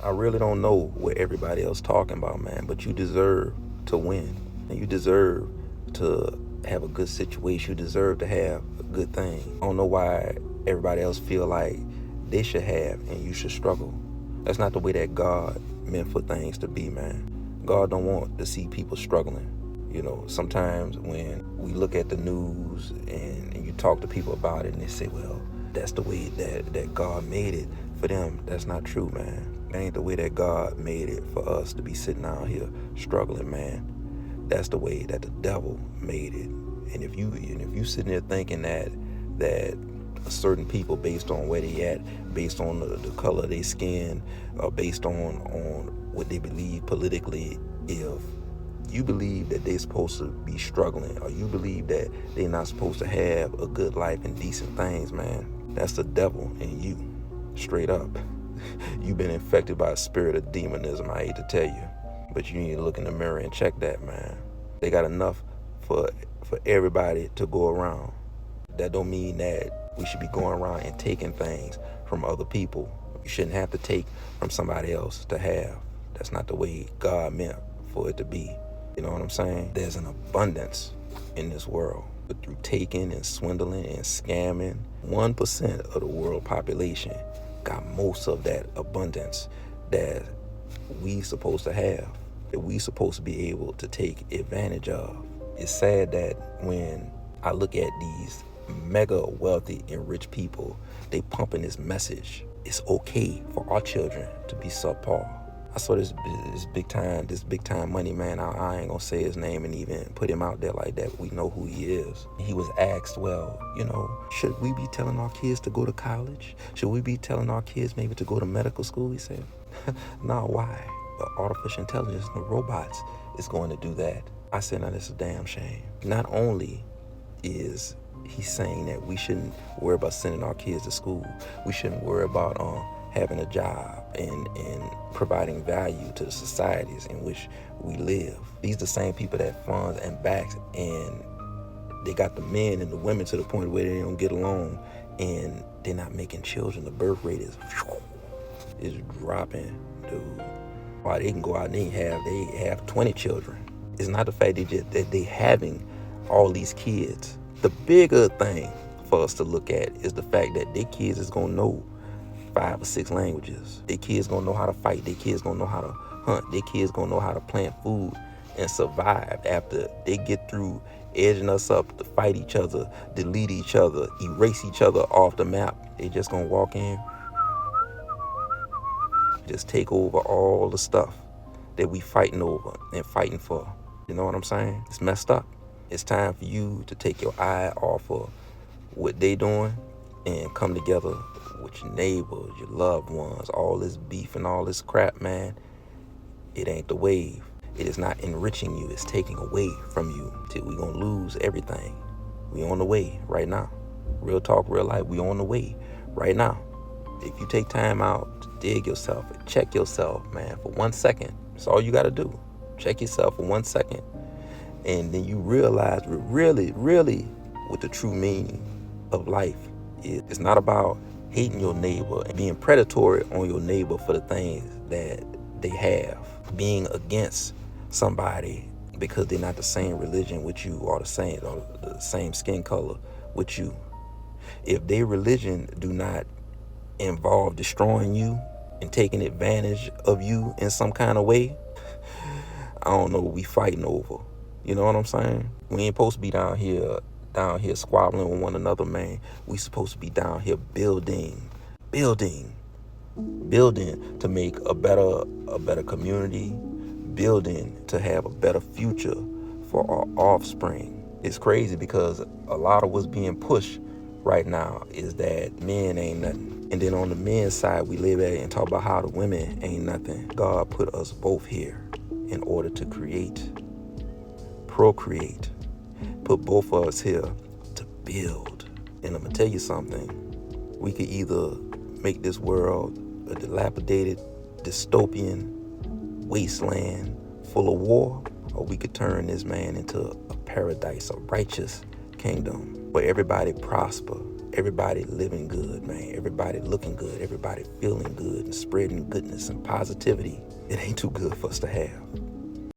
I really don't know what everybody else talking about, man, but you deserve to win. And you deserve to have a good situation. You deserve to have a good thing. I don't know why everybody else feel like they should have and you should struggle. That's not the way that God meant for things to be, man. God don't want to see people struggling. You know, sometimes when we look at the news and you talk to people about it and they say, well, that's the way that God made it for them. That's not true, man. That ain't the way that God made it for us to be sitting out here struggling, man. That's the way that the devil made it. And if you sitting there thinking that certain people, based on where they at, based on the color of their skin, or based on what they believe politically, if you believe that they're supposed to be struggling, or you believe that they're not supposed to have a good life and decent things, man, that's the devil in you, straight up. You've been infected by a spirit of demonism, I hate to tell you. But you need to look in the mirror and check that, man. They got enough for everybody to go around. That don't mean that we should be going around and taking things from other people. You shouldn't have to take from somebody else to have. That's not the way God meant for it to be. You know what I'm saying? There's an abundance in this world. But through taking and swindling and scamming, 1% of the world population got most of that abundance that we supposed to have, that we supposed to be able to take advantage of. It's sad that when I look at these mega wealthy and rich people, they pumping this message. It's okay for our children to be subpar. I saw this big time money man. I ain't gonna say his name and even put him out there like that. We know who he is. He was asked, well, should we be telling our kids to go to college? Should we be telling our kids maybe to go to medical school? He said, no, why? The artificial intelligence, the robots is going to do that. I said, now, that's a damn shame. Not only is he saying that we shouldn't worry about sending our kids to school, we shouldn't worry about having a job and providing value to the societies in which we live. These are the same people that funds and backs, and they got the men and the women to the point where they don't get along and they're not making children. The birth rate is dropping, dude. Why they can go out and they have 20 children. It's not the fact that they having all these kids. The bigger thing for us to look at is the fact that their kids is gonna know 5 or 6 languages. Their kids gonna know how to fight. Their kids gonna know how to hunt. Their kids gonna know how to plant food and survive after they get through edging us up to fight each other, delete each other, erase each other off the map. They just gonna walk in, just take over all the stuff that we fighting over and fighting for. You know what I'm saying? It's messed up. It's time for you to take your eye off of what they doing and come together with your neighbors, your loved ones. All this beef and all this crap, man, it ain't the wave. It is not enriching you. It's taking away from you till we gonna lose everything. We on the way right now. Real talk, real life, we on the way right now. If you take time out to dig yourself and check yourself, man, for 1 second, that's all you gotta do. Check yourself for 1 second. And then you realize really what the true meaning of life is. It's not about hating your neighbor and being predatory on your neighbor for the things that they have. Being against somebody because they're not the same religion with you or the same skin color with you. If their religion do not involve destroying you and taking advantage of you in some kind of way, I don't know what we fighting over. You know what I'm saying? We ain't supposed to be down here squabbling with one another, man. We supposed to be down here building to make a better community, building to have a better future for our offspring. It's crazy because a lot of what's being pushed right now is that men ain't nothing. And then on the men's side, we live at it and talk about how the women ain't nothing. God put us both here in order to procreate, put both of us here to build. And I'm gonna tell you something, we could either make this world a dilapidated, dystopian wasteland full of war, or we could turn this man into a paradise, a righteous kingdom where everybody prosper, everybody living good, man. Everybody looking good. Everybody feeling good and spreading goodness and positivity. It ain't too good for us to have.